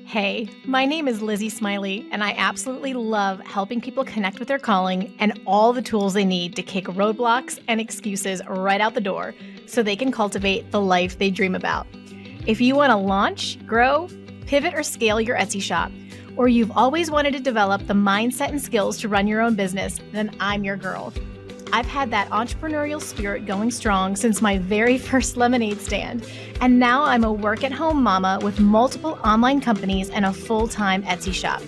Hey, my name is Lizzie Smiley, and I absolutely love helping people connect with their calling and all the tools they need to kick roadblocks and excuses right out the door so they can cultivate the life they dream about. If you want to launch, grow, pivot, or scale your Etsy shop, or you've always wanted to develop the mindset and skills to run your own business, then I'm your girl. I've had that entrepreneurial spirit going strong since my very first lemonade stand, and now I'm a work-at-home mama with multiple online companies and a full-time Etsy shop,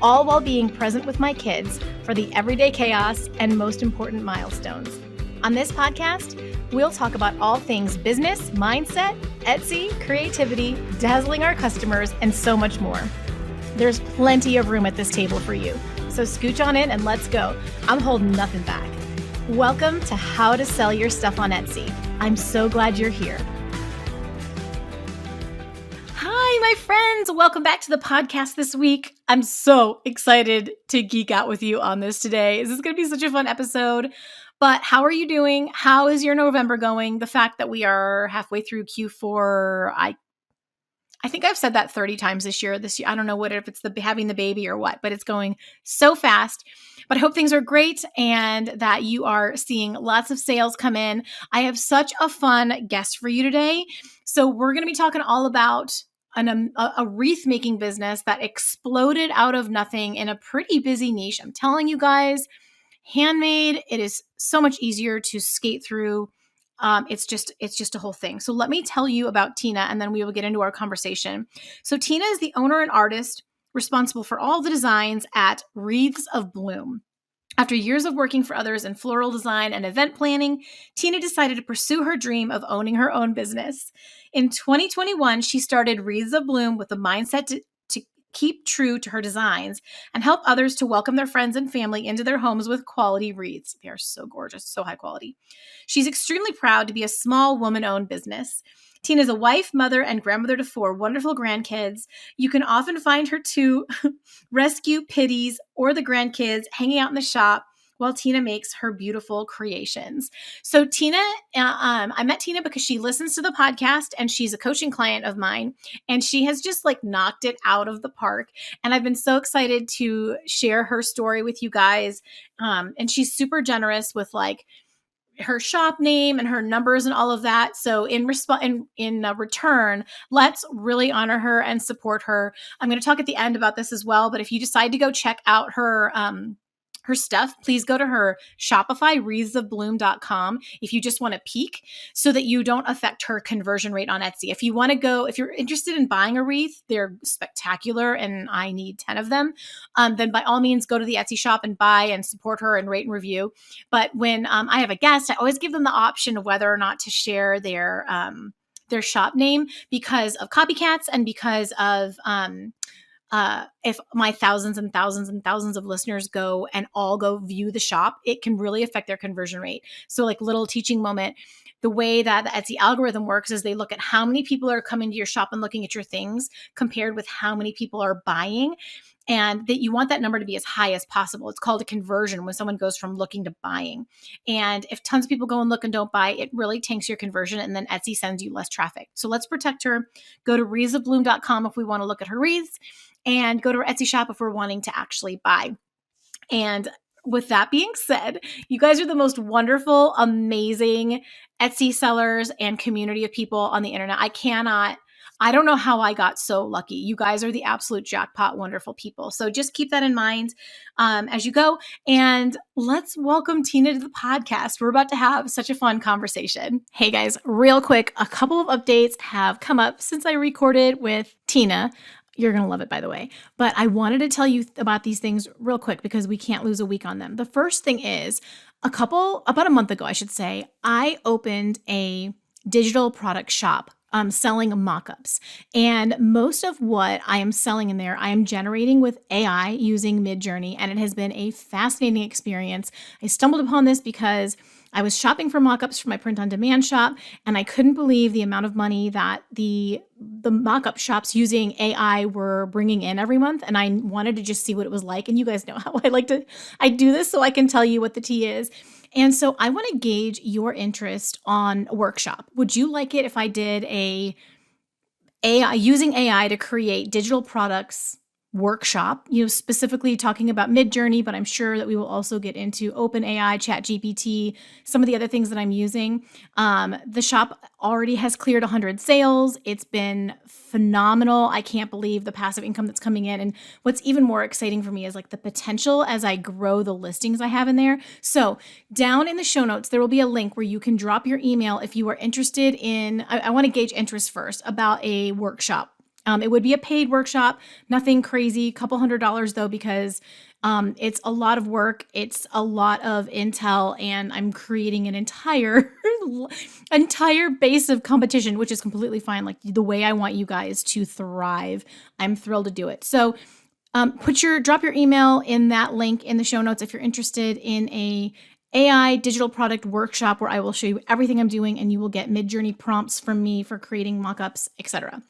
all while being present with my kids for the everyday chaos and most important milestones. On this podcast, we'll talk about all things business, mindset, Etsy, creativity, dazzling our customers, and so much more. There's plenty of room at this table for you, so scooch on in and let's go. I'm holding nothing back. Welcome to How to Sell Your Stuff on Etsy. I'm so glad you're here. Hi, my friends. Welcome back to the podcast this week. I'm so excited to geek out with you on this today. This is going to be such a fun episode. But how are you doing? How is your November going? The fact that we are halfway through Q4, I think I've said that 30 times this year. I don't know if it's having the baby or what, but it's going so fast. But I hope things are great and that you are seeing lots of sales come in. I have such a fun guest for you today. So we're going to be talking all about a wreath making business that exploded out of nothing in a pretty busy niche. I'm telling you guys, handmade, it is so much easier to skate through. It's just a whole thing. So let me tell you about Tina, and then we will get into our conversation. So Tina is the owner and artist responsible for all the designs at Wreaths of Bloom. After years of working for others in floral design and event planning, Tina decided to pursue her dream of owning her own business. In 2021, she started Wreaths of Bloom with the mindset to keep true to her designs and help others to welcome their friends and family into their homes with quality wreaths. They are so gorgeous, so high quality. She's extremely proud to be a small woman-owned business. Tina is a wife, mother, and grandmother to 4 wonderful grandkids. You can often find her to rescue pitties or the grandkids hanging out in the shop while Tina makes her beautiful creations. So Tina, I met Tina because she listens to the podcast and she's a coaching client of mine, and she has just knocked it out of the park. And I've been so excited to share her story with you guys. And she's super generous with her shop name and her numbers and all of that. So in return, let's really honor her and support her. I'm going to talk at the end about this as well. But if you decide to go check out her stuff, please go to her Shopify, wreathsofbloom.com, if you just want to peek so that you don't affect her conversion rate on Etsy. If you're interested in buying a wreath, they're spectacular and I need 10 of them, then by all means, go to the Etsy shop and buy and support her and rate and review. But when I have a guest, I always give them the option of whether or not to share their shop name because of copycats and because of if my thousands and thousands and thousands of listeners go view the shop, it can really affect their conversion rate. So little teaching moment, the way that the Etsy algorithm works is they look at how many people are coming to your shop and looking at your things compared with how many people are buying. And that you want that number to be as high as possible. It's called a conversion when someone goes from looking to buying. And if tons of people go and look and don't buy, it really tanks your conversion and then Etsy sends you less traffic. So let's protect her. Go to wreathsofbloom.com if we want to look at her wreaths, and go to our Etsy shop if we're wanting to actually buy. And with that being said, you guys are the most wonderful, amazing Etsy sellers and community of people on the internet. I don't know how I got so lucky. You guys are the absolute jackpot, wonderful people. So just keep that in mind as you go. And let's welcome Tina to the podcast. We're about to have such a fun conversation. Hey guys, real quick, a couple of updates have come up since I recorded with Tina. You're going to love it, by the way. But I wanted to tell you about these things real quick because we can't lose a week on them. The first thing is about a month ago, I should say, I opened a digital product shop selling mock-ups. And most of what I am selling in there, I am generating with AI using Midjourney, and it has been a fascinating experience. I stumbled upon this because I was shopping for mock-ups for my print-on-demand shop, and I couldn't believe the amount of money that the mock-up shops using AI were bringing in every month, and I wanted to just see what it was like. And you guys know how I do this so I can tell you what the tea is. And so I want to gauge your interest on a workshop. Would you like it if I did AI, using AI to create digital products workshop, specifically talking about Midjourney, but I'm sure that we will also get into OpenAI, ChatGPT, some of the other things that I'm using. The shop already has cleared 100 sales. It's been phenomenal. I can't believe the passive income that's coming in. And what's even more exciting for me is like the potential as I grow the listings I have in there. So down in the show notes, there will be a link where you can drop your email if you are interested in, I want to gauge interest first about a workshop. It would be a paid workshop, nothing crazy, couple $100 though, because it's a lot of work. It's a lot of intel, and I'm creating an entire base of competition, which is completely fine. Like the way I want you guys to thrive. I'm thrilled to do it. So drop your email in that link in the show notes if you're interested in a AI digital product workshop where I will show you everything I'm doing, and you will get Midjourney prompts from me for creating mockups, etc.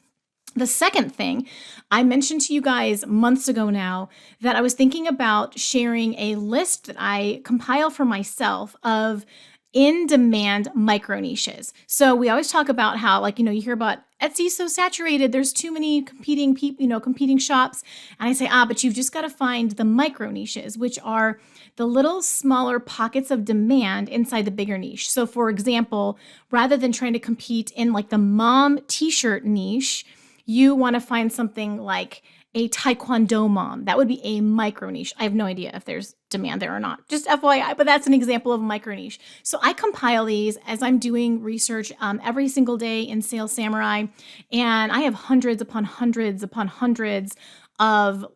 The second thing, I mentioned to you guys months ago now that I was thinking about sharing a list that I compile for myself of in-demand micro niches. So we always talk about how, you hear about Etsy so saturated, there's too many competing people, competing shops. And I say, but you've just got to find the micro niches, which are the little smaller pockets of demand inside the bigger niche. So for example, rather than trying to compete in like the mom t-shirt niche, you want to find something like a Taekwondo mom. That would be a micro niche. I have no idea if there's demand there or not. Just FYI, but that's an example of a micro niche. So I compile these as I'm doing research every single day in Sales Samurai. And I have hundreds upon hundreds upon hundreds of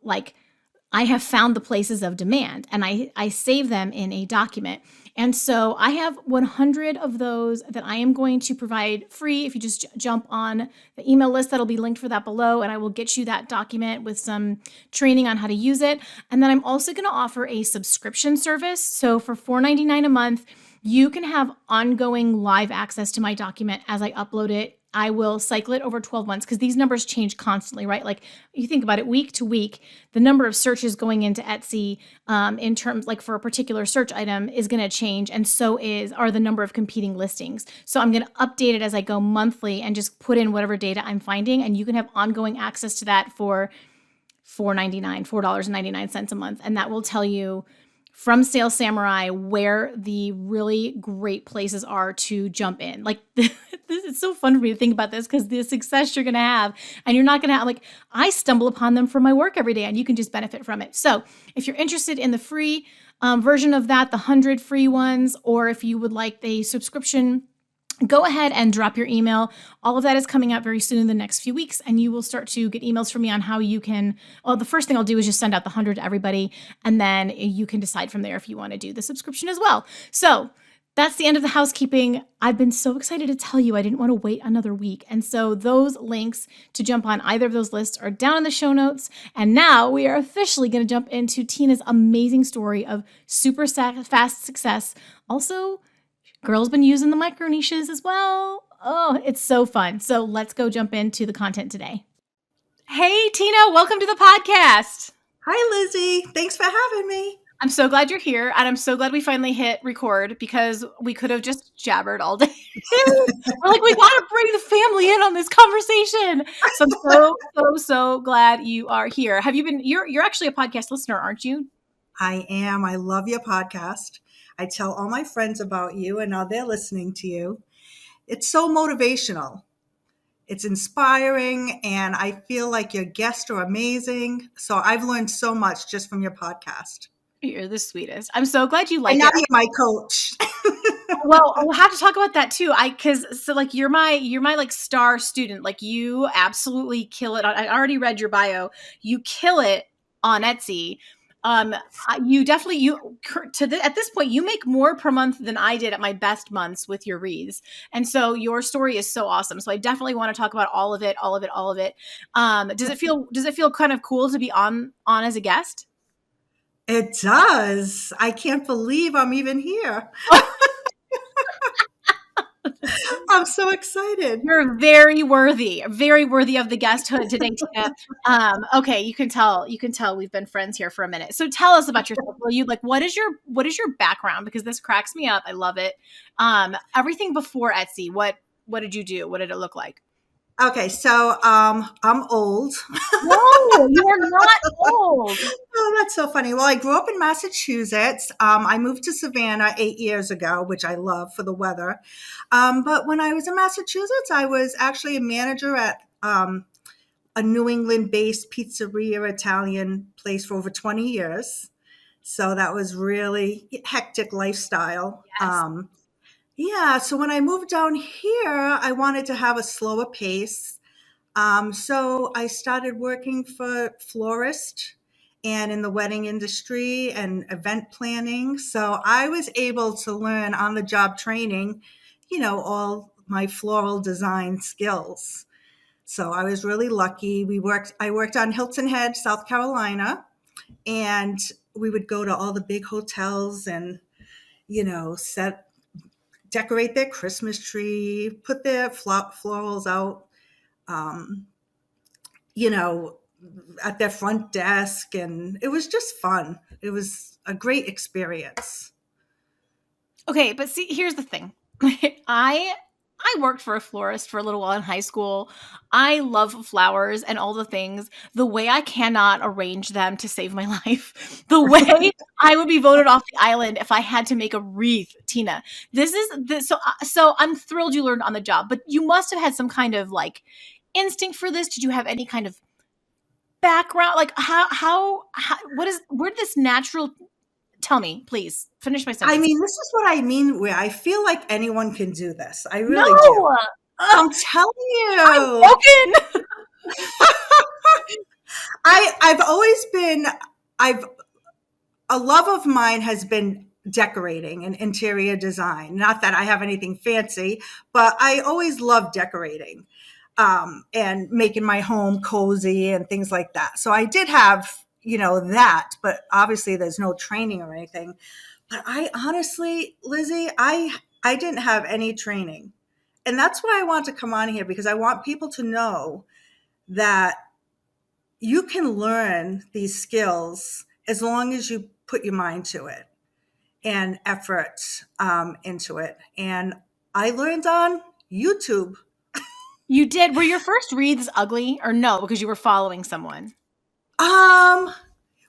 I have found the places of demand, and I save them in a document. And so I have 100 of those that I am going to provide free. If you just jump on the email list, that'll be linked for that below, and I will get you that document with some training on how to use it. And then I'm also going to offer a subscription service. So for $4.99 a month, you can have ongoing live access to my document as I upload it. I will cycle it over 12 months because these numbers change constantly, right? Like you think about it week to week, the number of searches going into Etsy in terms for a particular search item is going to change. And so are the number of competing listings. So I'm going to update it as I go monthly and just put in whatever data I'm finding. And you can have ongoing access to that for $4.99 a month. And that will tell you from Sales Samurai where the really great places are to jump in. This is so fun for me to think about this because the success you're going to have, and you're not going to have, I stumble upon them from my work every day, and you can just benefit from it. So if you're interested in the free version of that, the 100 free ones, or if you would like the subscription, go ahead and drop your email. All of that is coming out very soon in the next few weeks, and you will start to get emails from me on how you can, the first thing I'll do is just send out the 100 to everybody, and then you can decide from there if you want to do the subscription as well. So that's the end of the housekeeping. I've been so excited to tell you I didn't want to wait another week. And so those links to jump on either of those lists are down in the show notes. And now we are officially going to jump into Tina's amazing story of super fast success. Also, girl's been using the micro niches as well. Oh, it's so fun. So let's go jump into the content today. Hey, Tina, welcome to the podcast. Hi, Lizzie. Thanks for having me. I'm so glad you're here, and I'm so glad we finally hit record because we could have just jabbered all day. We're we got to bring the family in on this conversation. So I'm so glad you are here. Have you been, you're actually a podcast listener, aren't you? I am. I love your podcast. I tell all my friends about you, and now they're listening to you. It's so motivational. It's inspiring, and I feel like your guests are amazing. So I've learned so much just from your podcast. You're the sweetest. I'm so glad you like it. And now you're my coach. Well, we'll have to talk about that too. You're my star student. You absolutely kill it. I already read your bio. You kill it on Etsy. You definitely, at this point, you make more per month than I did at my best months with your wreaths. And so your story is so awesome. So I definitely want to talk about all of it. Does it feel kind of cool to be on as a guest? It does. I can't believe I'm even here. I'm so excited. You're very worthy of the guesthood today, Tina. Okay, you can tell we've been friends here for a minute. So tell us about yourself. What is your background? Because this cracks me up. I love it. Everything before Etsy. What did you do? What did it look like? Okay, so I'm old. No, you are not old. Oh, that's so funny. Well, I grew up in Massachusetts. I moved to Savannah 8 years ago, which I love for the weather. But when I was in Massachusetts, I was actually a manager at a New England-based pizzeria Italian place for over 20 years. So that was really hectic lifestyle. Yes. Yeah, so when I moved down here, I wanted to have a slower pace. So I started working for florist and in the wedding industry and event planning. So I was able to learn on the job training, all my floral design skills. So I was really lucky. I worked on Hilton Head, South Carolina, and we would go to all the big hotels and, decorate their Christmas tree, put their florals out. Um, you know, at their front desk, and it was just fun. It was a great experience. Okay, but see, here's the thing. I I worked for a florist for a little while in high school. I love flowers and all the things. The way I cannot arrange them to save my life. The way I would be voted off the island if I had to make a wreath, Tina. So I'm thrilled you learned on the job, but you must have had some kind of like instinct for this. Did you have any kind of background? Like how where did this natural tell me, please. Finish my I sentence. mean, this is what I mean, where I feel like anyone can do this. I really do. No! I'm telling I'm you. broken. I've always been, I've, a love of mine has been decorating and interior design. Not that I have anything fancy, but I always love decorating, and making my home cozy and things like that. So I did have, that, but obviously there's no training or anything. But I honestly, Lizzie, I didn't have any training. And that's why I want to come on here, because I want people to know that you can learn these skills as long as you put your mind to it and effort into it. And I learned on YouTube. You did. Were your first wreaths ugly or no? Because you were following someone. Um,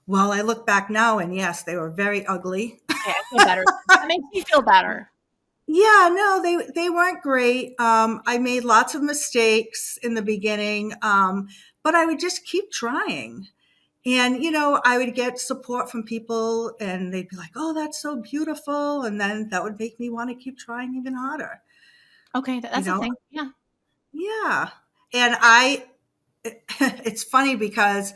well, I look back now and yes, they were very ugly. Okay, I feel better. That makes me feel better. Yeah, no, they weren't great. I made lots of mistakes in the beginning, but I would just keep trying. And, I would get support from people and they'd be like, oh, that's so beautiful. And then that would make me want to keep trying even harder, Okay, you that's a know? thing. Yeah. Yeah. And it's funny because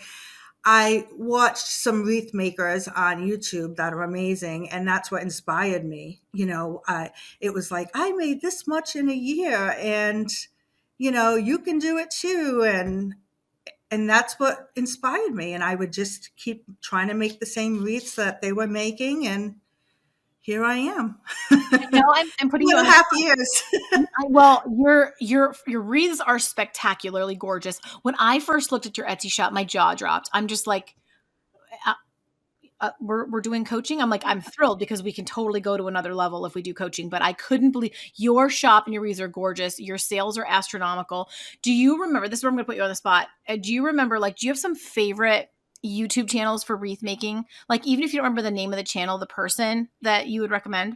I watched some wreath makers on YouTube that are amazing, and that's what inspired me. It was like, I made this much in a year, and you can do it too. And that's what inspired me. And I would just keep trying to make the same wreaths that they were making, and here I am. I know I'm putting Two you and on a the half years. well, your wreaths are spectacularly gorgeous. When I first looked at your Etsy shop, my jaw dropped. I'm just like, we're doing coaching. I'm like, I'm thrilled because we can totally go to another level if we do coaching. But I couldn't believe your shop and your wreaths are gorgeous. Your sales are astronomical. Do you remember? This is where I'm going to put you on the spot. Do you remember? Like, do you have some favorite YouTube channels for wreath making? Like, even if you don't remember the name of the channel, the person that you would recommend.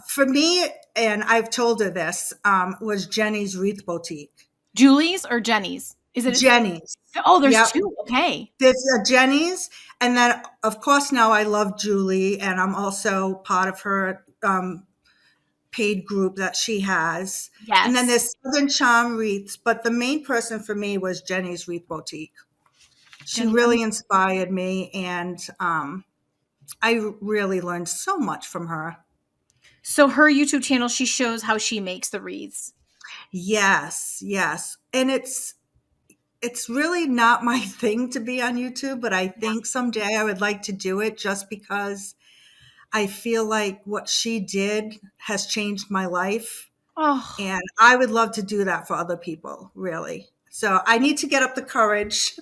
For me, and I've told her this, was Jenny's Wreath Boutique. Julie's or Jenny's? Is it? Jenny's. Oh, there's Yep. two. Okay. There's a Jenny's, and then of course now I love Julie, and I'm also part of her paid group that she has. Yes. And then there's Southern Charm Wreaths, but the main person for me was Jenny's Wreath Boutique. She really inspired me, and I really learned so much from her. So her YouTube channel, she shows how she makes the wreaths. Yes, yes. And it's really not my thing to be on YouTube, but I think someday I would like to do it, just because I feel like what she did has changed my life. Oh, And I would love to do that for other people, really. So I need to get up the courage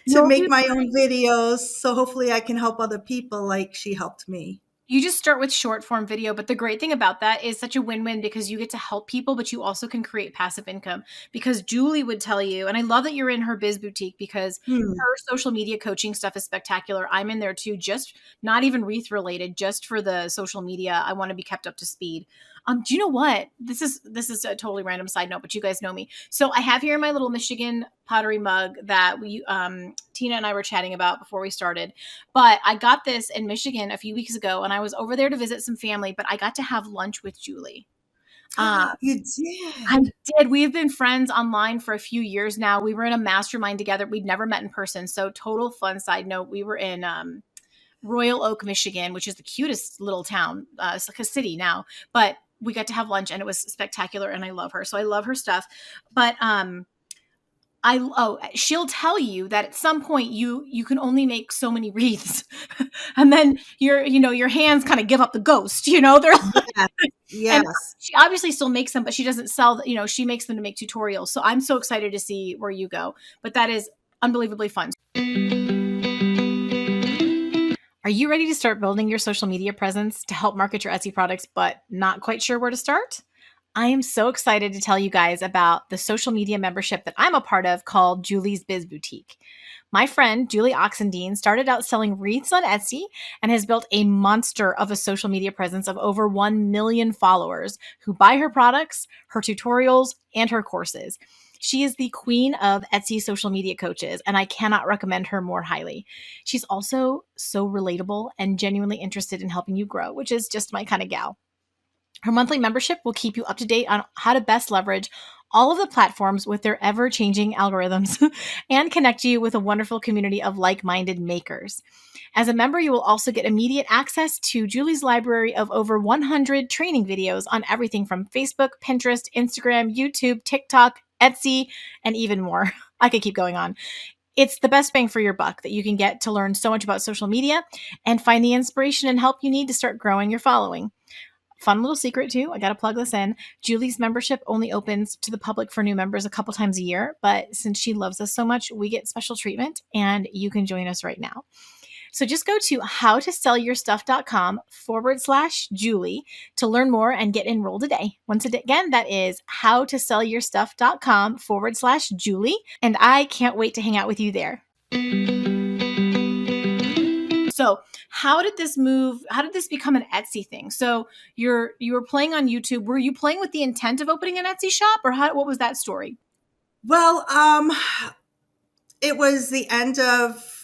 to make my own videos. So hopefully I can help other people like she helped me. You just start with short form video. But the great thing about that is such a win-win because you get to help people, but you also can create passive income. Because Julie would tell you, and I love that you're in her Biz Boutique because Hmm. her social media coaching stuff is spectacular. I'm in there too, just not even Wreath related, just for the social media. I want to be kept up to speed. Do you know what? This is a totally random side note, but you guys know me. So I have here my little Michigan pottery mug that we Tina and I were chatting about before we started. But I got this in Michigan a few weeks ago, and I was over there to visit some family, but I got to have lunch with Julie. Uh, You I did. did. We've been friends online for a few years now. We were in a mastermind together. We'd never met in person. So total fun side note, we were in Royal Oak, Michigan, which is the cutest little town. It's like a city now, but we got to have lunch and it was spectacular. And I love her. So I love her stuff. But she'll tell you that at some point you can only make so many wreaths, and then your hands kind of give up the ghost. They're Yes. and Yes. she obviously still makes them, but she doesn't sell. She makes them to make tutorials. So I'm so excited to see where you go. But that is unbelievably fun. Are you ready to start building your social media presence to help market your Etsy products, but not quite sure where to start? I am so excited to tell you guys about the social media membership that I'm a part of called Julie's Biz Boutique. My friend, Julie Oxendine, started out selling wreaths on Etsy and has built a monster of a social media presence of over 1 million followers who buy her products, her tutorials, and her courses. She is the queen of Etsy social media coaches, and I cannot recommend her more highly. She's also so relatable and genuinely interested in helping you grow, which is just my kind of gal. Her monthly membership will keep you up to date on how to best leverage all of the platforms with their ever-changing algorithms and connect you with a wonderful community of like-minded makers. As a member, you will also get immediate access to Julie's library of over 100 training videos on everything from Facebook, Pinterest, Instagram, YouTube, TikTok, Etsy, and even more. I could keep going on. It's the best bang for your buck that you can get to learn so much about social media and find the inspiration and help you need to start growing your following. Fun little secret too, I got to plug this in. Julie's membership only opens to the public for new members a couple times a year, but since she loves us so much, we get special treatment and you can join us right now. So just go to howtosellyourstuff.com/Julie to learn more and get enrolled today. Once again, that is howtosellyourstuff.com/Julie. And I can't wait to hang out with you there. So how did this become an Etsy thing? So you were playing on YouTube. Were you playing with the intent of opening an Etsy shop, or what was that story? Well, it was the end of,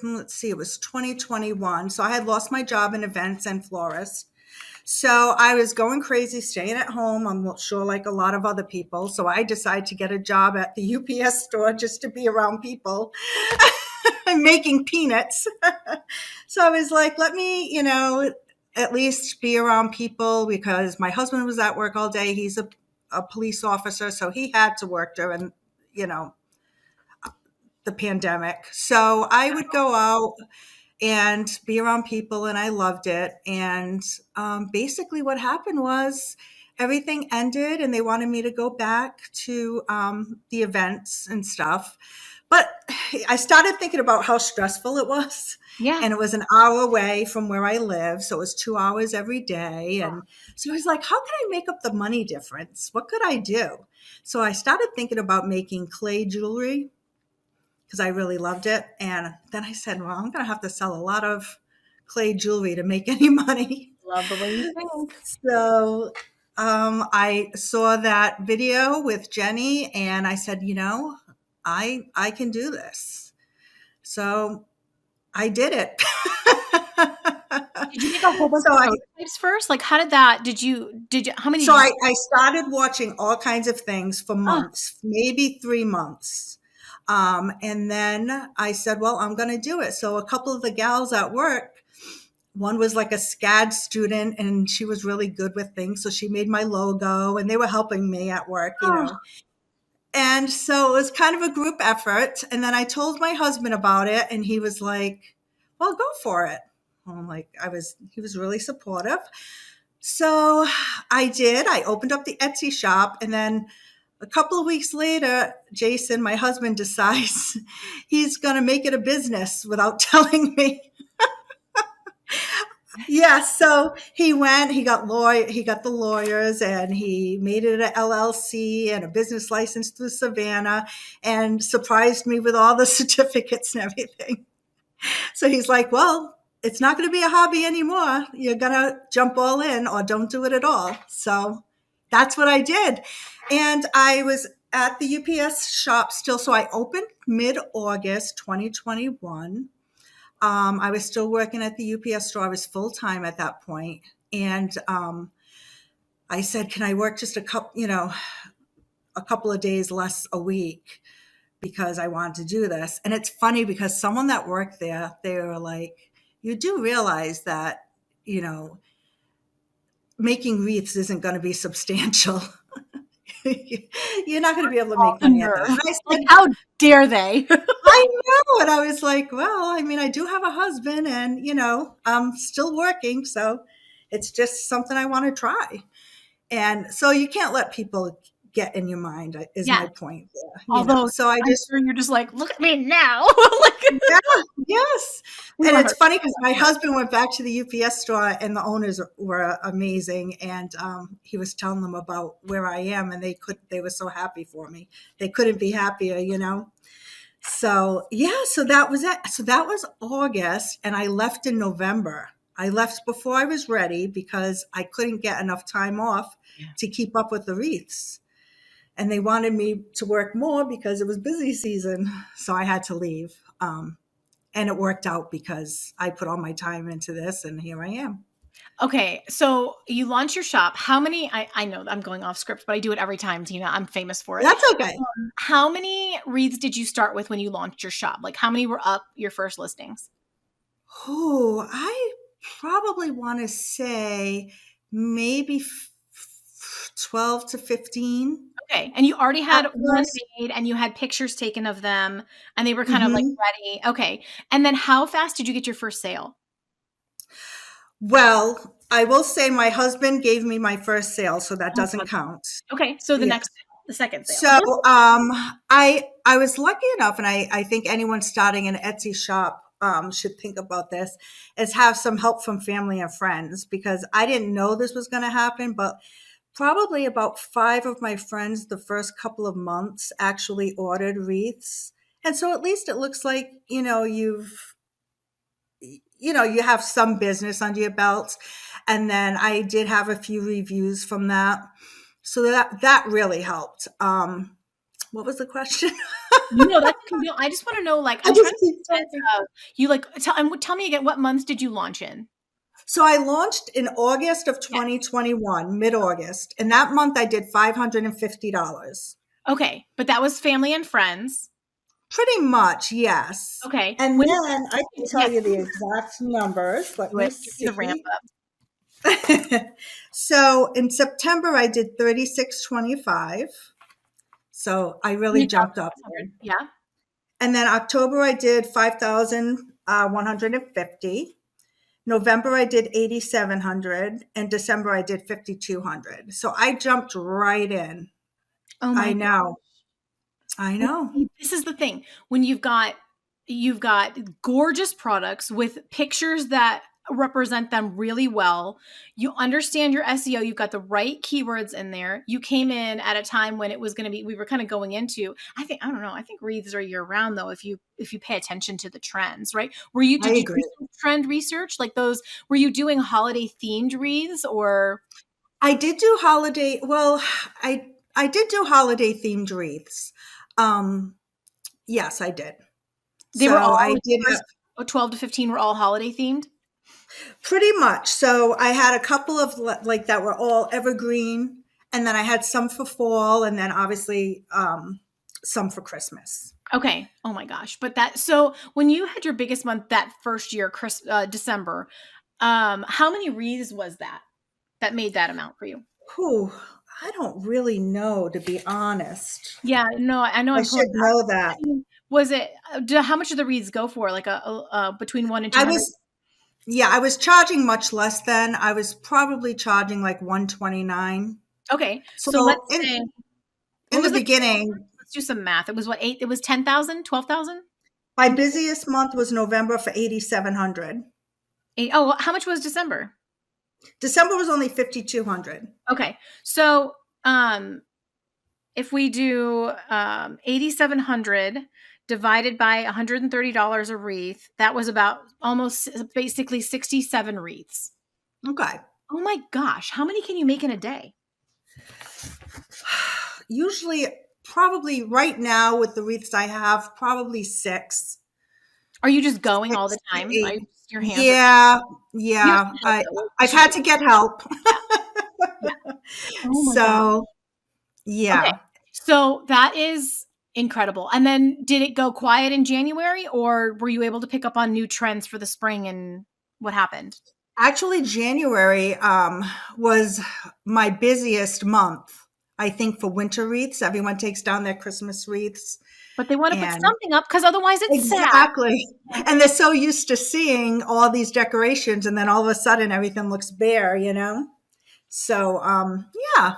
let's see, it was 2021. So I had lost my job in events and florist. So I was going crazy, staying at home. I'm sure like a lot of other people. So I decided to get a job at the UPS store just to be around people and making peanuts. So I was like, let me, at least be around people because my husband was at work all day. He's a police officer, so he had to work during, the pandemic. So I would go out and be around people, and I loved it. And basically what happened was everything ended and they wanted me to go back to the events and stuff. But I started thinking about how stressful it was. Yeah. And it was an hour away from where I live. So it was 2 hours every day. And so I was like, how could I make up the money difference? What could I do? So I started thinking about making clay jewelry because I really loved it. And then I said, well, I'm going to have to sell a lot of clay jewelry to make any money. Love the way you think. So I saw that video with Jenny and I said, I can do this. So I did it. Did you make a whole bunch of prototypes first? Like, how did that? How many? So I started watching all kinds of things for months, maybe 3 months. And then I said, well, I'm going to do it. So a couple of the gals at work, one was like a SCAD student and she was really good with things. So she made my logo and they were helping me at work, And so it was kind of a group effort. And then I told my husband about it and he was like, well, go for it. I'm like, he was really supportive. So I did. I opened up the Etsy shop and then a couple of weeks later, Jason, my husband, decides he's going to make it a business without telling me. Yeah, so he went, he got the lawyers, and he made it an LLC and a business license through Savannah, and surprised me with all the certificates and everything. So he's like, well, it's not going to be a hobby anymore. You're going to jump all in or don't do it at all. So that's what I did. And I was at the UPS shop still. So I opened mid-August 2021. I was still working at the UPS store. I was full-time at that point. And I said, can I work just a couple of days less a week, because I wanted to do this. And it's funny because someone that worked there, they were like, you do realize that, making wreaths isn't going to be substantial. You're not going to be able to make money at that. And I Like, said, how dare they? I know. And I was like, well, I mean, I do have a husband, and, I'm still working. So it's just something I want to try. And so you can't let people get in your mind, is Yeah. my point there. Although So I I'm just, sure you're just like, look at me now. yeah, yes. We And were it's hurt. funny because my husband went back to the UPS store, and the owners were amazing. And he was telling them about where I am, and they were so happy for me. They couldn't be happier. So yeah, so that was it. So that was August, and I left in November. I left before I was ready because I couldn't get enough time off to keep up with the wreaths. And they wanted me to work more because it was busy season. So I had to leave. And it worked out because I put all my time into this, and here I am. Okay, so you launch your shop. How many? I know I'm going off script, but I do it every time, Tina. I'm famous for it. That's okay. How many wreaths did you start with when you launched your shop? Like, how many were up your first listings? Oh, I probably want to say maybe 12 to 15. Okay, and you already had At one first. made, and you had pictures taken of them, and they were kind of like Mhm. ready. Okay, and then how fast did you get your first sale? Well, I will say my husband gave me my first sale, so that doesn't count. Okay, so the Yeah. next sale, the second sale. So I was lucky enough, and I think anyone starting an Etsy shop should think about this, is have some help from family and friends, because I didn't know this was going to happen, but probably about 5 of my friends the first couple of months actually ordered wreaths. And so at least it looks like, you have some business under your belt. And then I did have a few reviews from that. So that really helped. What was the question? No, that's no, I just want to know, like, I I'm trying just to keep get a sense talking. of you, like, tell me again, what months did you launch in? So I launched in August of Yeah. 2021, mid-August. And that month I did $550. Okay, but that was family and friends. Pretty much, yes. Okay, And when then I can yeah, tell you the exact numbers. Let do me it. Give me the ramp see. up. So in September, I did 3625. So I really jumped up. 3,600. Yeah. And then October, I did 5,150. November, I did 8,700. And December, I did 5,200. So I jumped right in. Oh I my know. I Well, know. this is the thing. When you've got gorgeous products with pictures that represent them really well. You understand your SEO, you've got the right keywords in there. You came in at a time when it was going to be we were kind of going into I don't know, I think wreaths are year round though if you pay attention to the trends, right? I Did you do agree. some trend research like those were you doing holiday themed wreaths or I did do holiday. Well, I did do holiday themed wreaths. Um, yes, I did. they were So all I like did the first 12 to 15 were all holiday themed? pretty much. So I had a couple of like that were all evergreen, and then I had some for fall, and then obviously some for Christmas. Okay. Oh my gosh. But so when you had your biggest month that first year, December, how many wreaths was that made that amount for you? Whew, I don't really know, to be honest. Yeah, no, I know I I'm pulling should it up. know that. I mean, was it, how much did the wreaths go for? Like between 1 and I 200? was, yeah, I was charging much less then. I was probably charging like 129. Okay. So So let's say, in what the was the, beginning, let's do some math. It was what, it was 10,000, 12,000? my busiest month was November for 8,700. Oh, how much was December? December was only 5,200. Okay. So, if we do 8,700 divided by $130 a wreath, that was about almost basically 67 wreaths. Okay. Oh my gosh, how many can you make in a day? Usually, probably right now with the wreaths I have, probably 6. Are you just going all 6 the to time? 8. Your hands are Yeah, you have yeah. some help though. I've had to get help. Yeah. Oh my god. So, Okay. yeah. So that is incredible. And then did it go quiet in January, or were you able to pick up on new trends for the spring, and what happened? Actually, January was my busiest month, I think, for winter wreaths. Everyone takes down their Christmas wreaths. But they want to put And something up because otherwise it's sad. exactly. And they're so used to seeing all these decorations, and then all of a sudden everything looks bare, you know? So, yeah,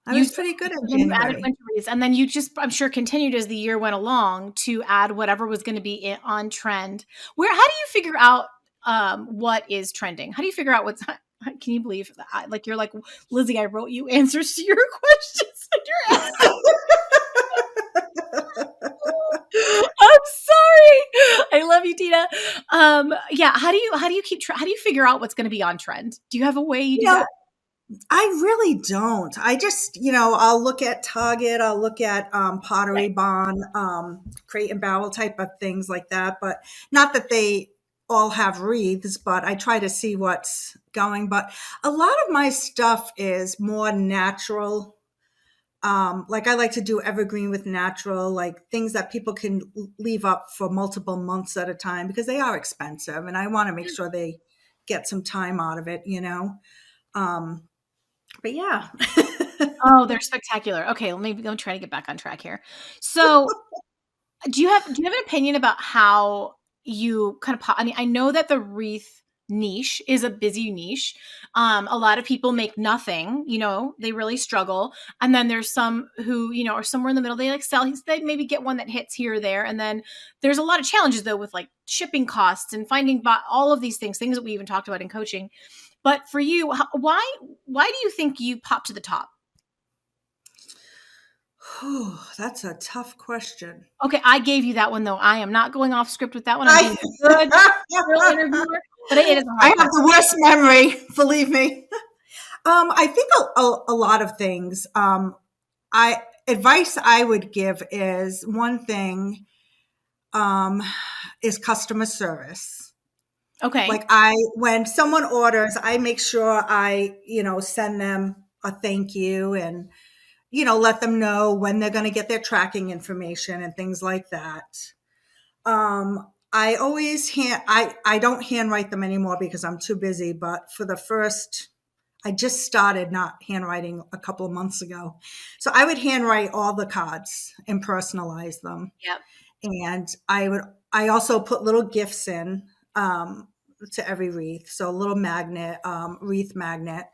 I You was so pretty good in then you added January. winter wreaths, and then you just, I'm sure, continued as the year went along to add whatever was going to be on trend. How do you figure out what is trending? How do you figure out what's can you believe that? Like, you're like, Lizzie, I wrote you answers to your questions and you're asking. I'm sorry. I love you, Tina. Yeah. How do you how do you figure out what's going to be on trend? Do you have a way you You do know, that? I really don't. I just, I'll look at Target, I'll look at Pottery Right. Barn, Crate and Barrel type of things like that. But not that they all have wreaths, but I try to see what's going. But a lot of my stuff is more natural. Like I like to do evergreen with natural, like things that people can leave up for multiple months at a time because they are expensive, and I want to make sure they get some time out of it. Um, but yeah. Oh, they're spectacular. Okay, let me try to get back on track here. So, do you have an opinion about how you kind of I mean, I know that the wreath niche is a busy niche. A lot of people make nothing, they really struggle. And then there's some who, are somewhere in the middle. They like sell, they maybe get one that hits here or there. And then there's a lot of challenges though with like shipping costs and finding all of these things that we even talked about in coaching. But for you, why do you think you pop to the top? That's a tough question. Okay, I gave you that one though. I am not going off script with that one. I'm I being a good real interviewer, but it is a I hard have question. the worst memory, believe me. I think a lot of things. I advice I would give is one thing is customer service. Okay. Like when someone orders, I make sure I, send them a thank you and, let them know when they're going to get their tracking information and things like that. I always I don't handwrite them anymore because I'm too busy, but I just started not handwriting a couple of months ago. So I would handwrite all the cards and personalize them. Yep. And I also put little gifts in to every wreath. So a little magnet, wreath magnet,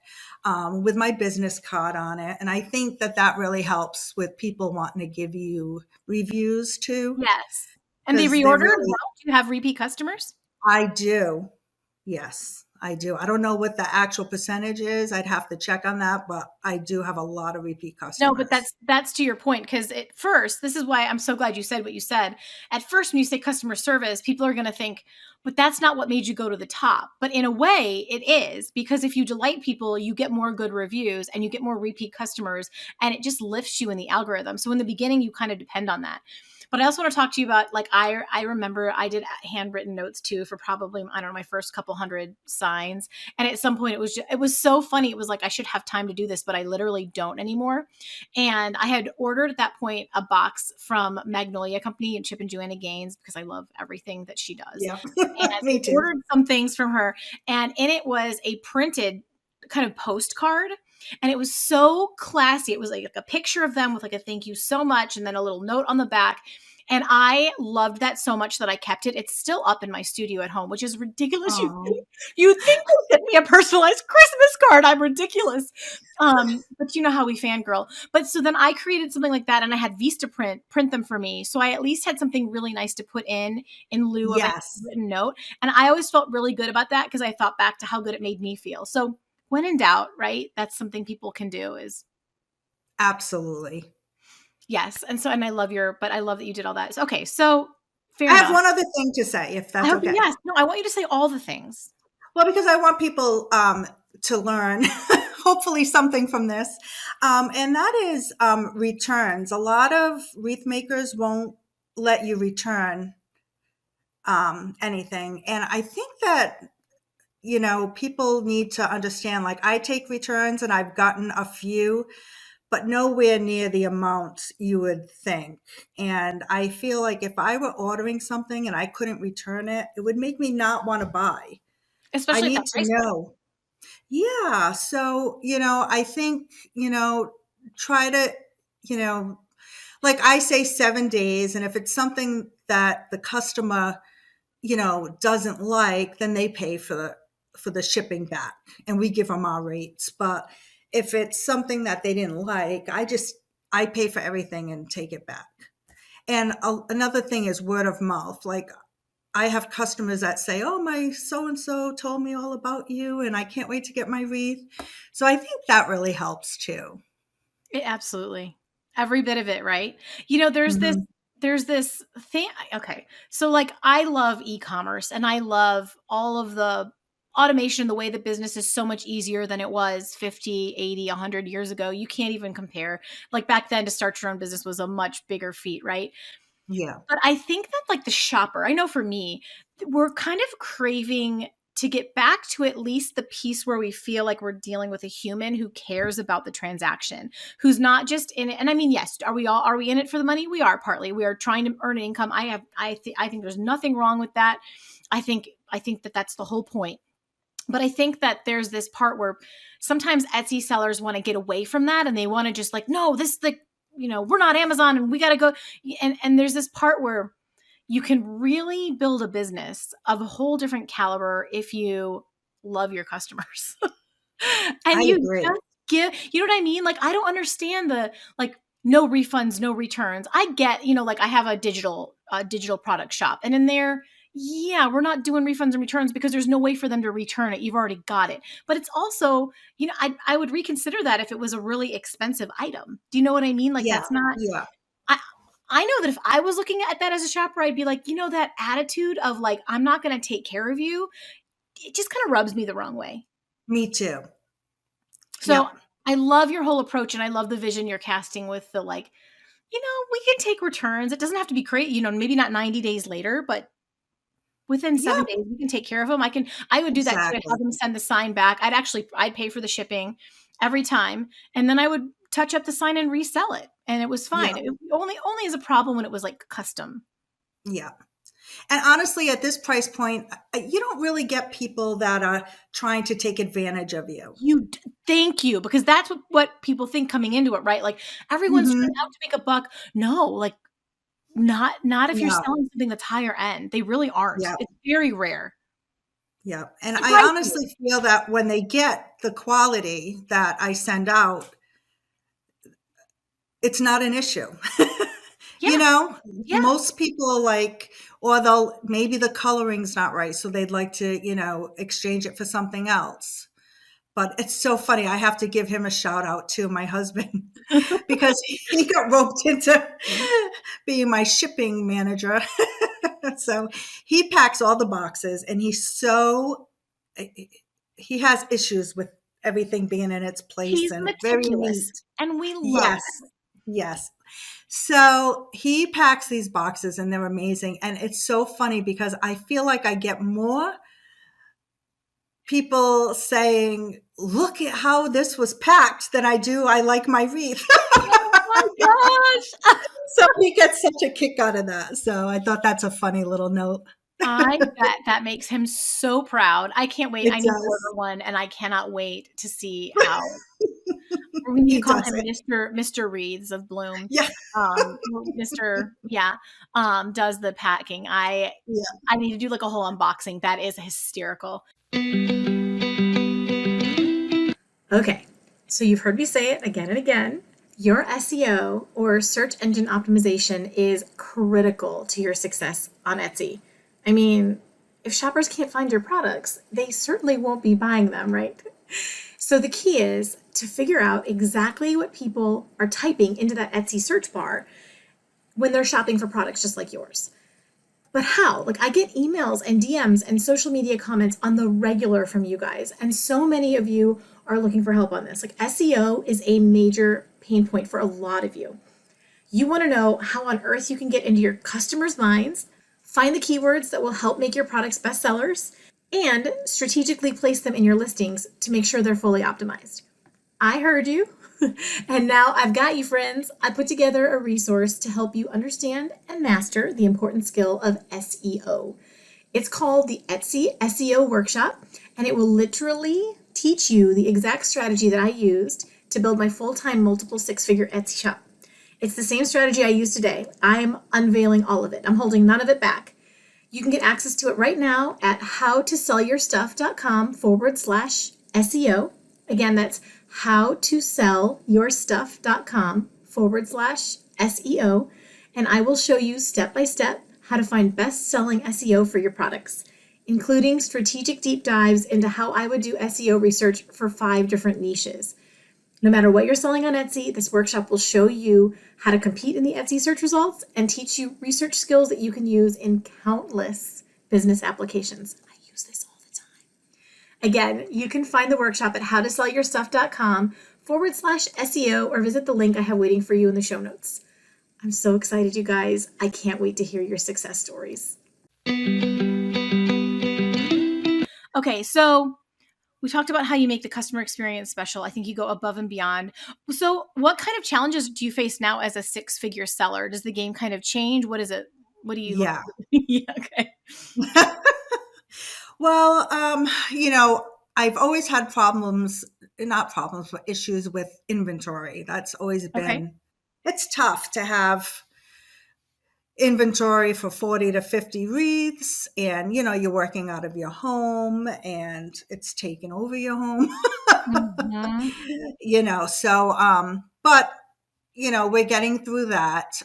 with my business card on it. And I think that really helps with people wanting to give you reviews too, Yes. And they because they reorder as really, well? Do you have repeat customers? I do. Yes, I do. I don't know what the actual percentage is. I'd have to check on that, but I do have a lot of repeat No, but customers. that's to your point, because at first, this is why I'm so glad you said what you said. At first, when you say customer service, people are going to think, but that's not what made you go to the top. But in a way, it is, because if you delight people, you get more good reviews and you get more repeat customers, and it just lifts you in the algorithm. So in the beginning, you kind of depend on that. But I also want to talk to you about, like, I remember I did handwritten notes too for probably, I don't know, my first couple hundred signs. And at some point it was so funny. It was like, I should have time to do this, but I literally don't anymore. And I had ordered at that point a box from Magnolia Company and Chip and Joanna Gaines because I love everything that she does. Yeah, And I me too. ordered some things from her, and in it was a printed kind of postcard. And it was so classy. It was like a picture of them with like a thank you so much, and then a little note on the back. And I loved that so much that I kept it. It's still up in my studio at home, which is ridiculous. Oh, You think they sent me a personalized Christmas card. I'm ridiculous. But you know how we fangirl. But so then I created something like that, and I had print them for me. So I at least had something really nice to put in lieu of a yes, written note. And I always felt really good about that because I thought back to how good it made me feel. So when in doubt, right? That's something people can do is absolutely. yes. And I love but I love that you did all that. Okay. So fair I have enough. one other thing to say, if I that's hope, okay. yes. No, I want you to say all the things. Well, because I want people to learn, hopefully, something from this. And that is returns. A lot of wreath makers won't let you return anything. And I think that, people need to understand, like, I take returns and I've gotten a few, but nowhere near the amount you would think. And I feel like if I were ordering something and I couldn't return it, it would make me not want to buy. I Especially at need that to price point. know. Yeah. So, I think, try to, you know, like I say 7 days. And if it's something that the customer, doesn't like, then they pay for the shipping back and we give them our rates. But if it's something that they didn't like, I pay for everything and take it back. And another thing is word of mouth. Like I have customers that say, "Oh, my so and so told me all about you, and I can't wait to get my wreath." So I think that really helps too. Absolutely. Every bit of it, right? Hmm. There's this thing. Okay. So like I love e-commerce and I love all of the automation, the way that business is so much easier than it was 50, 80, 100 years ago. You can't even compare. Like back then to start your own business was a much bigger feat, right? Yeah, But I think that like the shopper, I know for me, we're kind of craving to get back to at least the piece where we feel like we're dealing with a human who cares about the transaction, who's not just in it. And I mean, yes, are we in it for the money? We are partly. We are trying to earn an income. I think there's nothing wrong with that. I think that that's the whole point. But I think that there's this part where sometimes Etsy sellers want to get away from that and they want to just like, no, this is the, we're not Amazon and we got to go. And there's this part where you can really build a business of a whole different caliber if you love your customers. I And you agree. just you know what I mean? Like, I don't understand the like no refunds, no returns. I get, like I have a digital product shop and in there, yeah, we're not doing refunds and returns because there's no way for them to return it. You've already got it. But it's also, I would reconsider that if it was a really expensive item. Do you know what I mean? Like Yeah, that's not yeah, I I know that if I was looking at that as a shopper, I'd be like, that attitude of like, I'm not going to take care of you. It just kind of rubs me the wrong way. me too. So Yep, I love your whole approach and I love the vision you're casting with the like, we can take returns. It doesn't have to be crazy, maybe not 90 days later, but within yep, 7 days, we can take care of them. I would do that too. I'd exactly. have them send the sign back. I'd pay for the shipping every time. And then I would touch up the sign and resell it. And it was fine. Yep, It only is a problem when it was like custom. yep. And honestly, at this price point, you don't really get people that are trying to take advantage of you. Thank you, because that's what people think coming into it, right? Like everyone's trying Hmm. out to make a buck. No, like not if you're Yeah, selling something that's higher end. They really aren't. yeah, It's very rare. yeah. And I Surprisingly. honestly feel that when they get the quality that I send out, it's not an issue. You Yeah, know, yeah. most people are like, or maybe the coloring's not right, so they'd like to, exchange it for something else. But it's so funny. I have to give him a shout out to my husband because he got roped into being my shipping manager. So he packs all the boxes and he has issues with everything being in its place He's and very meticulous, neat. and we love Yes. that. Yes. So he packs these boxes and they're amazing. And it's so funny because I feel like I get more people saying, "Look at how this was packed," than I do, "I like my wreath." Oh my gosh. So he gets such a kick out of that. So I thought that's a funny little note. I bet that makes him so proud. I can't wait. It I need to does. order one, and I cannot wait to see how we need to He call does him it. Mr. Wreaths of Bloom. Yeah. Mr. Yeah, does the packing. Yeah. I need to do like a whole unboxing. That is hysterical. Okay, so you've heard me say it again and again. Your SEO or search engine optimization is critical to your success on Etsy. I mean, if shoppers can't find your products, they certainly won't be buying them, right? So the key is to figure out exactly what people are typing into that Etsy search bar when they're shopping for products just like yours. But how? Like, I get emails and DMs and social media comments on the regular from you guys, and so many of you are looking for help on this. Like, SEO is a major pain point for a lot of you. You want to know how on earth you can get into your customers' minds, find the keywords that will help make your products bestsellers, and strategically place them in your listings to make sure they're fully optimized. I heard you. And now I've got you, friends. I put together a resource to help you understand and master the important skill of SEO. It's called the Etsy SEO Workshop, and it will literally teach you the exact strategy that I used to build my full-time multiple six-figure Etsy shop. It's the same strategy I use today. I'm unveiling all of it. I'm holding none of it back. You can get access to it right now at howtosellyourstuff.com/SEO. Again, that's howtosellyourstuff.com/SEO. And I will show you step by step how to find best-selling SEO for your products, including strategic deep dives into how I would do SEO research for 5 different niches. No matter what you're selling on Etsy, this workshop will show you how to compete in the Etsy search results and teach you research skills that you can use in countless business applications. I use this all the time. Again, you can find the workshop at howtosellyourstuff.com/SEO or visit the link I have waiting for you in the show notes. I'm so excited, you guys. I can't wait to hear your success stories. Okay, so we talked about how you make the customer experience special. I think you go above and beyond. So what kind of challenges do you face now as a 6-figure seller? Does the game kind of change? What is it? What do you look Yeah. Yeah, okay. Well, I've always had not problems, but issues with inventory. That's always Okay. been, it's tough to have inventory for 40 to 50 wreaths, and you're working out of your home and it's taken over your home. Mhm. But we're getting through that.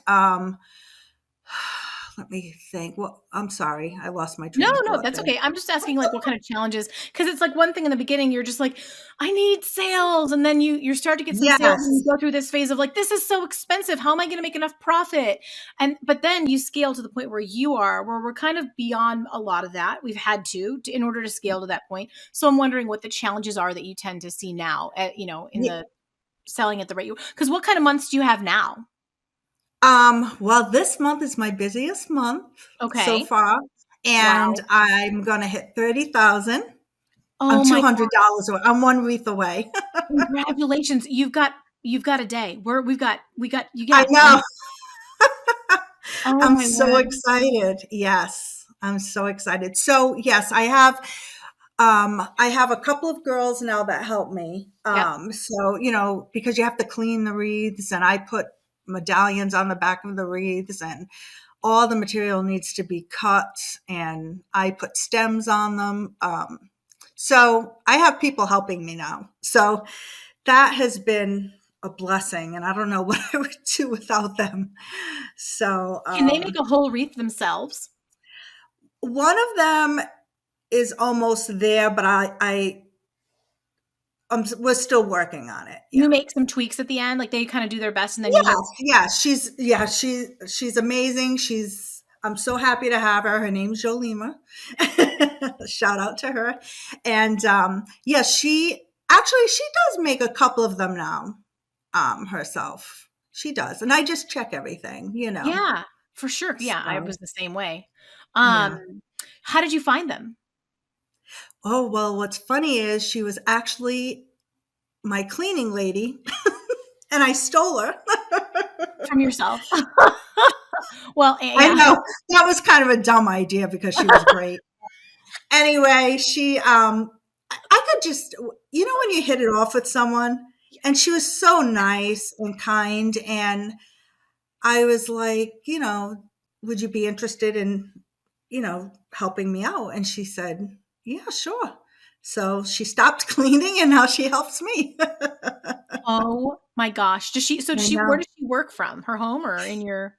Let me think. Well, I'm sorry, I lost my No, train of no, thought that's there. okay. I'm just asking like what kind of challenges, because it's like one thing in the beginning, you're just like, I need sales. And then you start to get some sales and you Yes. go through this phase of like, this is so expensive. How am I going to make enough profit? But then you scale to the point where where we're kind of beyond a lot of that. We've had in order to scale to that point. So I'm wondering what the challenges are that you tend to see now in Ye- the selling at the rate because what kind of months do you have now? Well, this month is my busiest month so Okay. far, and Wow. I'm gonna hit 30,000. I'm Oh my $200 away. I'm one wreath away. Congratulations. You've got a day. We got you I got know. oh I'm my so word. excited. Yes, I'm so excited. So yes, I have a couple of girls now that help me. Yep. So because you have to clean the wreaths, and I put medallions on the back of the wreaths, and all the material needs to be cut, and I put stems on them. So I have people helping me now. So that has been a blessing, and I don't know what I would do without them. So Can they make a whole wreath themselves? one of them is almost there, but we're still working on it. You Yeah. make some tweaks at the end, like they kind of do their best and then you make Yes, she's amazing. I'm so happy to have her. Her name's Jolima. Shout out to her. And she does make a couple of them now, herself. She does. And I just check everything. Yeah, for sure. Yeah, I So was the same way. yeah. Um, how did you find them? Oh, well, what's funny is she was actually my cleaning lady and I stole her. From yourself? I Yeah. know that was kind of a dumb idea because she was great. Anyway, I could just, when you hit it off with someone, and she was so nice and kind. And I was like, would you be interested in, helping me out? And she said, yeah, sure. So she stopped cleaning and now she helps me. Oh my gosh. I Where know. does she work from? Her home or in your?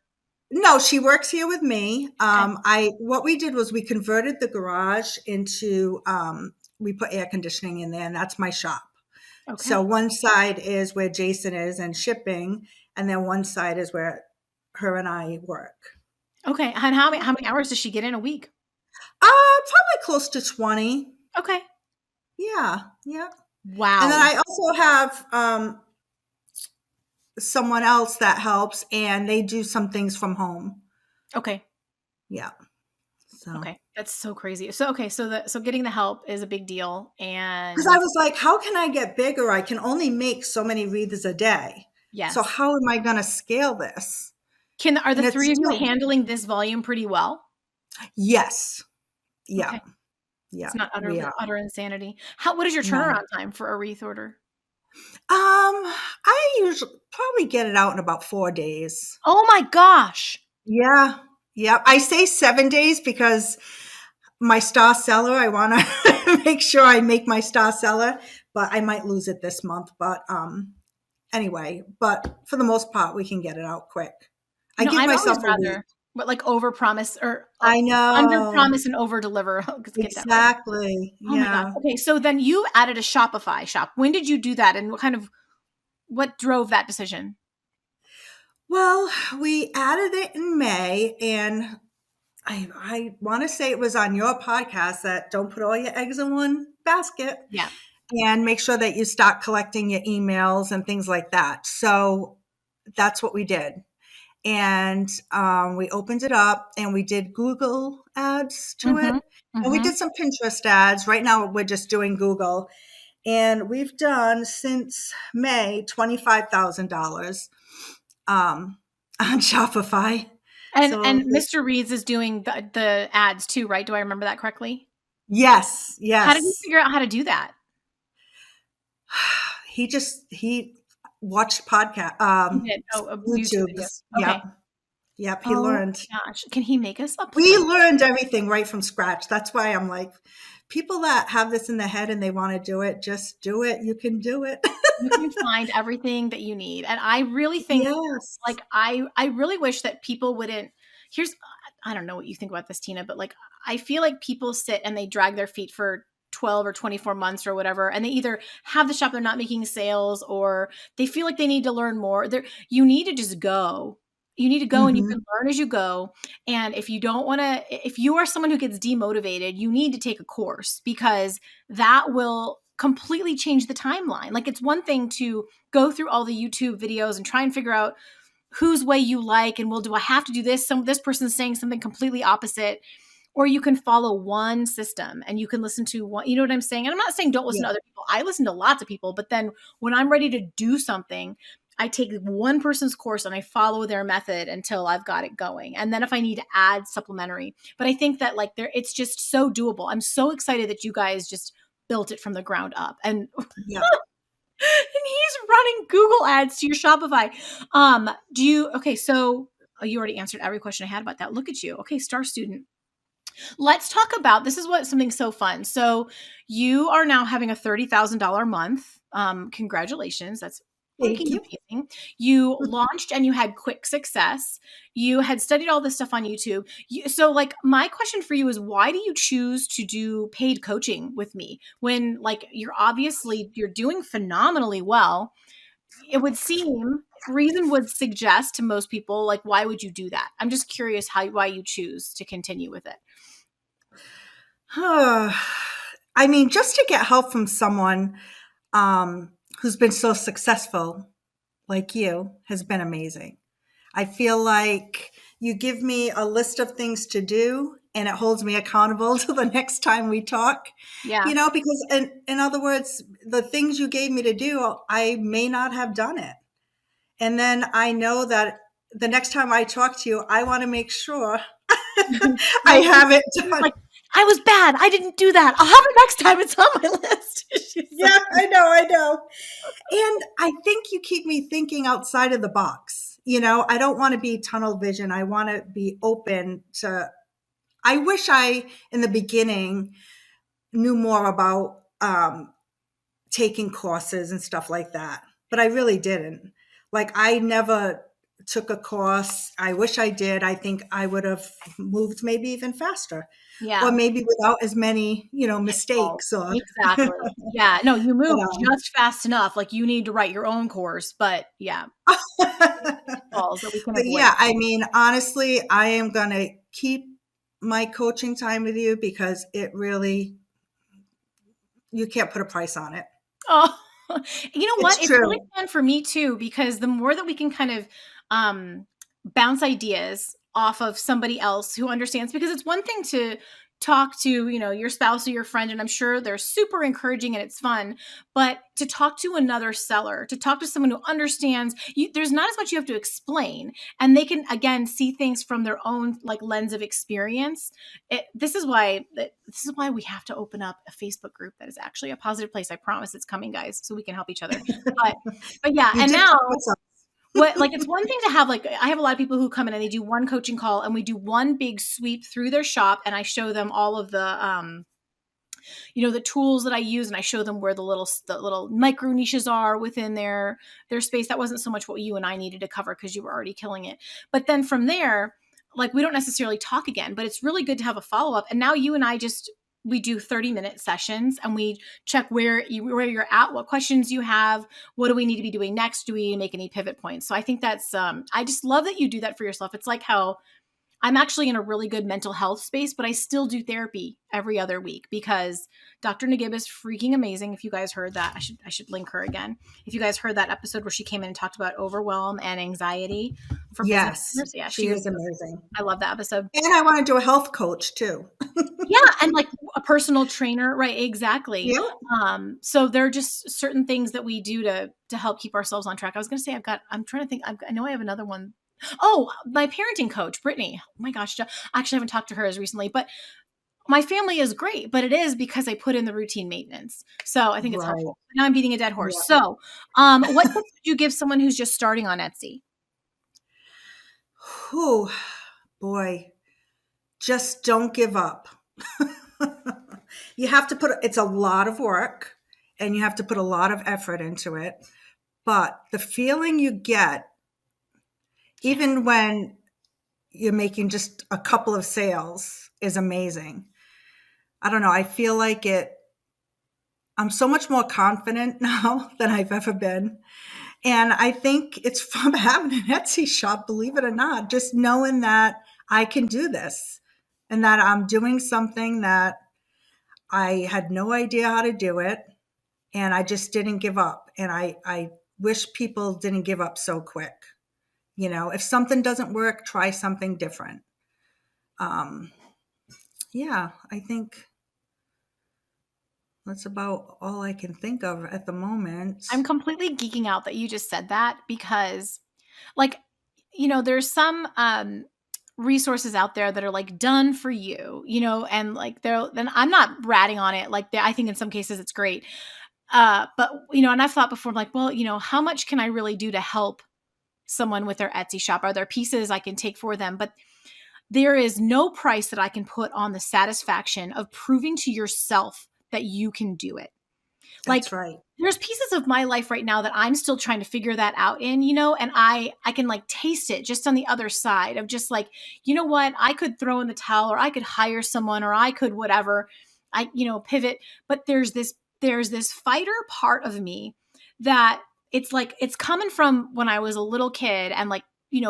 No, she works here with me. Okay. What we did was we converted the garage into, we put air conditioning in there, and that's my shop. So Okay. one side is where Jason is and shipping, and then one side is where her and I work. Okay. And how many hours does she get in a week? Probably close to 20. Okay. Yeah, yeah. And then Wow. I also have someone else that helps, and they do some things from home. Okay. Yeah. So, Okay. That's so crazy. So getting the help is a big deal. because I And was like, how can I get bigger? I can only make so many wreaths a day. So yes. how am I going to scale this? Are the And it's three of you still, handling this volume pretty well? yes. Yeah. Okay. Yeah. It's not We are. utter insanity. What is your No. turnaround time for a wreath order? I usually probably get it out in about 4 days. Oh my gosh. Yeah. Yeah. I say 7 days because my star seller, I want to make sure I make my star seller, but I might lose it this month. But anyway, but for the most part, we can get it out quick. I give I'd always myself a week. rather, but like over promise or I under know. promise and over deliver. Let's get that right. Exactly. Oh my gosh. Yeah. Okay. So then you added a Shopify shop. When did you do that? And what drove that decision? Well, we added it in May, and I want to say it was on your podcast that don't put all your eggs in one basket, Yeah. and make sure that you start collecting your emails and things like that. So that's what we did. And we opened it up and we did Google ads to it. Mm-hmm. And we Mm-hmm. did some Pinterest ads. Right now, we're just doing Google. And we've done since May $25,000 on Shopify. And So Mr. Reeds is doing the ads too, right? Do I remember that correctly? yes, How did you yes. figure out how to do that? He watched podcast You did. Oh, YouTube videos. YouTubes. Okay. Yep. Yep. He Oh learned. my gosh. Can he make us a We plan? learned everything right from scratch. That's why I'm like, people that have this in their head and they want to do it, just do it. You can do it. You can find everything that you need. And I really think Yes. like I really wish that people wouldn't here's I don't know what you think about this, Tina, but like I feel like people sit and they drag their feet for 12 or 24 months or whatever, and they either have the shop, they're not making sales, or they feel like they need to learn more. You need to just go. You need to go and you Hmm. can learn as you go. And if you don't want to, if you are someone who gets demotivated, you need to take a course because that will completely change the timeline. Like it's one thing to go through all the YouTube videos and try and figure out whose way you like and well, do I have to do this? This person's saying something completely opposite. Or you can follow one system and you can listen to one, you know what I'm saying? And I'm not saying don't listen Yeah. to other people. I listen to lots of people, but then when I'm ready to do something, I take one person's course and I follow their method until I've got it going. And then if I need to add supplementary, but I think that like it's just so doable. I'm so excited that you guys just built it from the ground up. And Yeah. he's running Google ads to your Shopify. Okay, so you already answered every question I had about that. Look at you. Okay, star student. Let's talk about this is something so fun. So you are now having a $30,000 month. Congratulations. That's Thank fucking you. amazing. You launched and you had quick success. You had studied all this stuff on YouTube. So like my question for you is why do you choose to do paid coaching with me when like you're doing phenomenally well? It would seem reason would suggest to most people like why would you do that? I'm just curious why you choose to continue with it. I mean, just to get help from someone who's been so successful like you has been amazing. I feel like you give me a list of things to do and it holds me accountable to the next time we talk, Yeah. because in other words, the things you gave me to do, I may not have done it. And then I know that the next time I talk to you, I want to make sure I No, have it she's done. like, I was bad. I didn't do that. I'll have it next time. It's on my list. She's Yeah, I know. And I think you keep me thinking outside of the box. I don't want to be tunnel vision. I want to be open to, I wish I, in the beginning, knew more about taking courses and stuff like that, but I really didn't. Like, I never took a course. I wish I did. I think I would have moved maybe even faster, or yeah. maybe without as many, Pitfalls. mistakes or, Exactly. Yeah. No, you but, move just fast enough. Like you need to write your own course, but yeah, pitfalls that we can but avoid. yeah, I mean, honestly, I am going to keep my coaching time with you because it really, you can't put a price on it. Oh, you know It's what? It's really true. fun for me too, because the more that we can kind of bounce ideas off of somebody else who understands, because it's one thing to talk to, your spouse or your friend, and I'm sure they're super encouraging and it's fun, but to talk to another seller, to talk to someone who understands, there's not as much you have to explain, and they can again see things from their own like lens of experience. This is why we have to open up a Facebook group that is actually a positive place. I promise it's coming, guys, so we can help each other. But yeah, You and did now promise us. what like it's one thing to have, like, I have a lot of people who come in and they do one coaching call and we do one big sweep through their shop and I show them all of the tools that I use, and I show them where the little micro niches are within their space. That wasn't so much what you and I needed to cover because you were already killing it. But then from there, like, we don't necessarily talk again, but it's really good to have a follow-up. And now you and I we do 30-minute sessions and we check where you're at, what questions you have, what do we need to be doing next, do we make any pivot points. So I think that's I just love that you do that for yourself. It's like how I'm actually in a really good mental health space, but I still do therapy every other week because Dr. Nagib is freaking amazing. If you guys heard that, I should link her again. If you guys heard that episode where she came in and talked about overwhelm and anxiety for business Yes, owners, yeah, she is amazing. I love that episode. And I want to do a health coach too. Yeah, and like a personal trainer, right? Exactly. Yeah. So there are just certain things that we do to help keep ourselves on track. I was going to say I'm trying to think. I know I have another one. Oh, my parenting coach, Brittany. Oh my gosh, I actually haven't talked to her as recently, but my family is great, but it is because I put in the routine maintenance. So I think it's Right. helpful. Now I'm beating a dead horse. Yeah. So, what tips would you give someone who's just starting on Etsy? Whew, boy, just don't give up. You have to it's a lot of work and you have to put a lot of effort into it. But the feeling you get, even when you're making just a couple of sales, is amazing. I don't know. I feel like I'm so much more confident now than I've ever been. And I think it's from having an Etsy shop, believe it or not, just knowing that I can do this and that I'm doing something that I had no idea how to do it. And I just didn't give up. And I wish people didn't give up so quick. If something doesn't work, try something different. Um, yeah, I think that's about all I can think of at the moment. I'm completely geeking out that you just said that because, like, there's some resources out there that are like done for you, and like then I'm not ratting on it. Like, I think in some cases it's great. But and I've thought before, like, well, how much can I really do to help someone with their Etsy shop? Are there pieces I can take for them? But there is no price that I can put on the satisfaction of proving to yourself that you can do it. Like, That's right. there's pieces of my life right now that I'm still trying to figure that out in, and I can like taste it just on the other side of just like, you know what, I could throw in the towel or I could hire someone or I could whatever, pivot. But there's this fighter part of me that it's like, it's coming from when I was a little kid and like,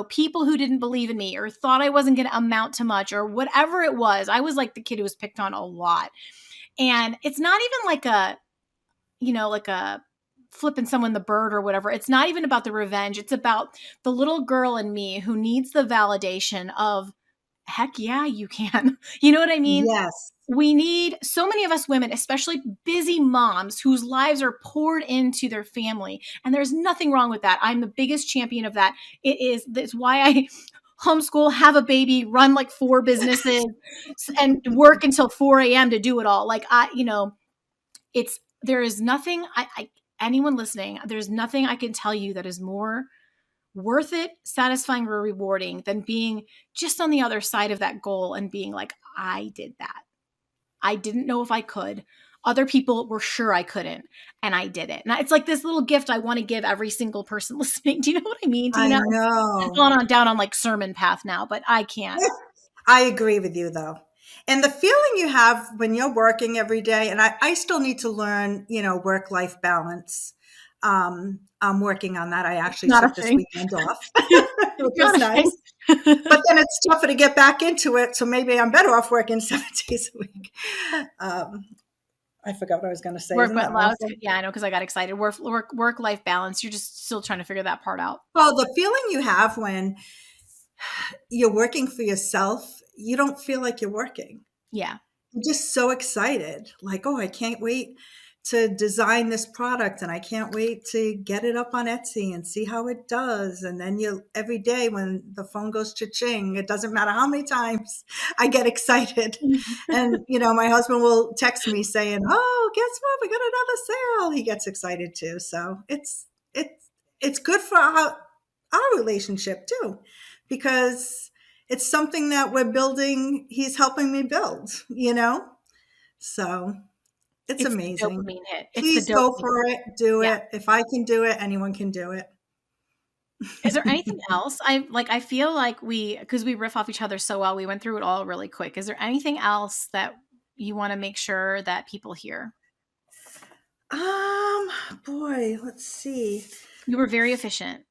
people who didn't believe in me or thought I wasn't going to amount to much or whatever it was. I was like the kid who was picked on a lot. And it's not even like a flipping someone the bird or whatever. It's not even about the revenge. It's about the little girl in me who needs the validation of heck yeah, you can. You know what I mean? Yes. We need so many of us women, especially busy moms whose lives are poured into their family. And there's nothing wrong with that. I'm the biggest champion of that. That's why I homeschool, have a baby, run like 4 businesses and work until 4 a.m. to do it all. Like there is nothing anyone listening, there's nothing I can tell you that is more worth it, satisfying, or rewarding than being just on the other side of that goal and being like, I did that. I didn't know if I could. Other people were sure I couldn't, and I did it. And it's like this little gift I want to give every single person listening. Do you know what I mean, I Tina? I've know. gone on down on like sermon path now, but I can't. I agree with you though. And the feeling you have when you're working every day, and I still need to learn, work-life balance. I'm working on that. I actually Not a took this thing. weekend off, which Not was a nice. But then it's tougher to get back into it. So maybe I'm better off working 7 days a week. I forgot what I was going to say. Work Isn't that life, awesome? yeah, I know, because I got excited. Work life balance. You're just still trying to figure that part out. Well, the feeling you have when you're working for yourself, you don't feel like you're working. Yeah. I'm just so excited. Like, oh, I can't wait to design this product and I can't wait to get it up on Etsy and see how it does. And then every day when the phone goes cha-ching, it doesn't matter how many times I get excited. And, my husband will text me saying, oh, guess what? We got another sale. He gets excited too. So it's good for our relationship too, because it's something that we're building. He's helping me build, so it's amazing. The dopamine hit. Please go for it. Do it. If I can do it, anyone can do it. Is there anything else? I feel like because we riff off each other so well, we went through it all really quick. Is there anything else that you want to make sure that people hear? Boy, let's see. You were very efficient.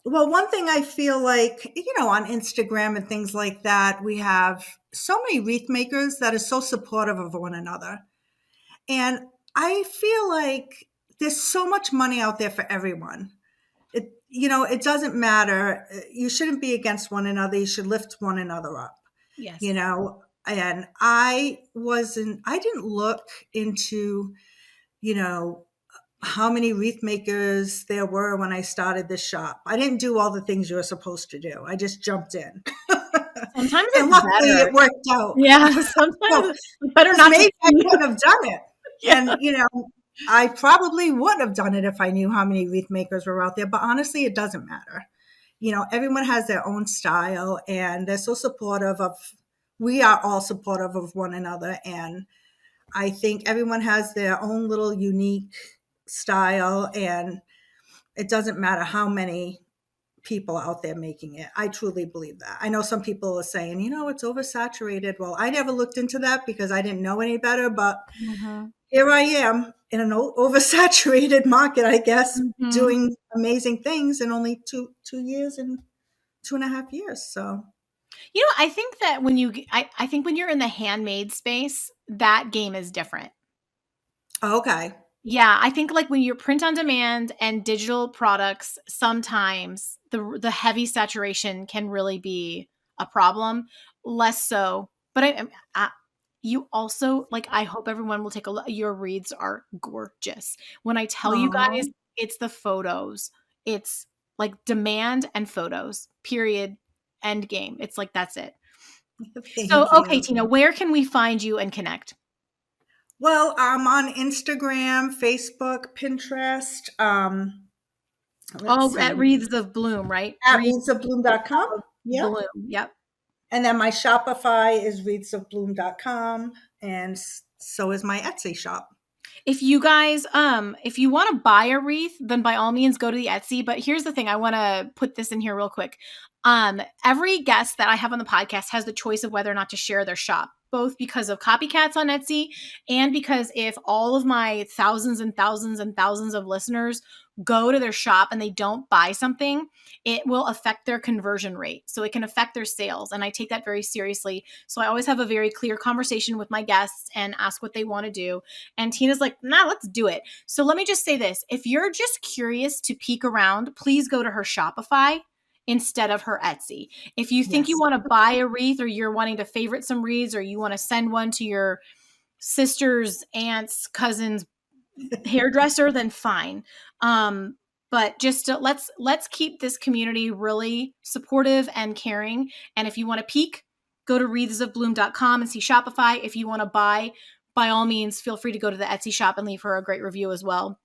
Well, one thing I feel like, on Instagram and things like that, we have so many wreath makers that are so supportive of one another. And I feel like there's so much money out there for everyone. It doesn't matter. You shouldn't be against one another. You should lift one another up. Yes. And I didn't look into, how many wreath makers there were when I started this shop. I didn't do all the things you were supposed to do. I just jumped in. Sometimes and luckily it worked out. Yeah, sometimes it's better not. Maybe I could have done it. Yeah. And, I probably would have done it if I knew how many wreath makers were out there. But honestly, it doesn't matter. Everyone has their own style and they're so supportive we are all supportive of one another. And I think everyone has their own little unique style, and it doesn't matter how many people out there making it. I truly believe that. I know some people are saying, it's oversaturated. Well, I never looked into that because I didn't know any better, but here I am in an oversaturated market, I guess, doing amazing things in only 2 years and 2.5 years. So, I think that I think when you're in the handmade space, that game is different. Okay. Yeah, I think like when you're print on demand and digital products, sometimes the heavy saturation can really be a problem. Less so, but you also I hope everyone will take a look. Your wreaths are gorgeous. When I tell you guys, it's the photos. It's like demand and photos. Period. End game. It's like that's it. So okay, Tina, where can we find you and connect? Well, I'm on Instagram, Facebook, Pinterest. At Wreaths of Bloom, right? At wreathsofbloom.com. Yep. Bloom. Yep. And then my Shopify is wreathsofbloom.com. And so is my Etsy shop. If you guys, if you want to buy a wreath, then by all means go to the Etsy. But here's the thing. I want to put this in here real quick. Every guest that I have on the podcast has the choice of whether or not to share their shop, both because of copycats on Etsy and because if all of my thousands and thousands and thousands of listeners go to their shop and they don't buy something, it will affect their conversion rate. So it can affect their sales. And I take that very seriously. So I always have a very clear conversation with my guests and ask what they want to do. And Tina's like, nah, let's do it. So let me just say this. If you're just curious to peek around, please go to her Shopify. instead of her Etsy. If you think you Yes. want to buy a wreath, or you're wanting to favorite some wreaths, or you want to send one to your sister's, aunt's, cousin's hairdresser, then fine. But just let's keep this community really supportive and caring. And if you want to peek, go to wreathsofbloom.com and see Shopify. If you want to buy, by all means, feel free to go to the Etsy shop and leave her a great review as well,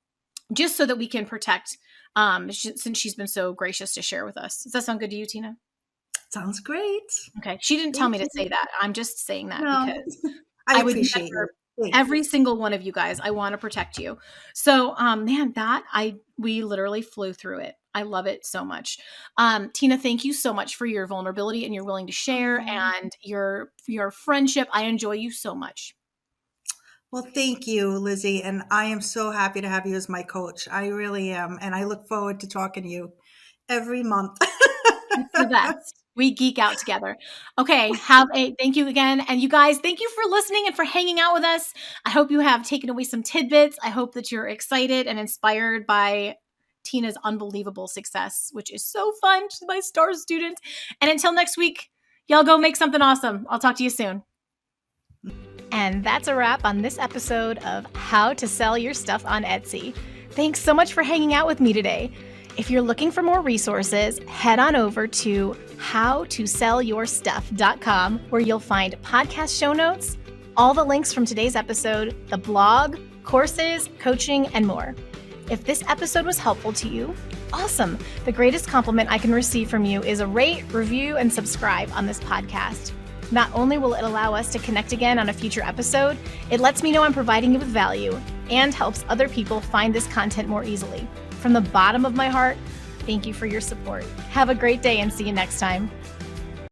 just so that we can protect, since she's been so gracious to share with us. Does that sound good to you, Tina? Sounds great. Okay. She didn't tell me to say that. I'm just saying that because I would appreciate you. never, every single one of you guys, I want to protect you. So, man, we literally flew through it. I love it so much. Tina, thank you so much for your vulnerability and your willing to share and your friendship. I enjoy you so much. Well, thank you, Lizzie. And I am so happy to have you as my coach. I really am. And I look forward to talking to you every month. It's the best. We geek out together. Okay. Thank you again. And you guys, thank you for listening and for hanging out with us. I hope you have taken away some tidbits. I hope that you're excited and inspired by Tina's unbelievable success, which is so fun. She's my star student. And until next week, y'all go make something awesome. I'll talk to you soon. And that's a wrap on this episode of How to Sell Your Stuff on Etsy. Thanks so much for hanging out with me today. If you're looking for more resources, head on over to howtosellyourstuff.com, where you'll find podcast show notes, all the links from today's episode, the blog, courses, coaching, and more. If this episode was helpful to you, awesome. The greatest compliment I can receive from you is a rate, review, and subscribe on this podcast. Not only will it allow us to connect again on a future episode, it lets me know I'm providing you with value and helps other people find this content more easily. From the bottom of my heart, thank you for your support. Have a great day and see you next time.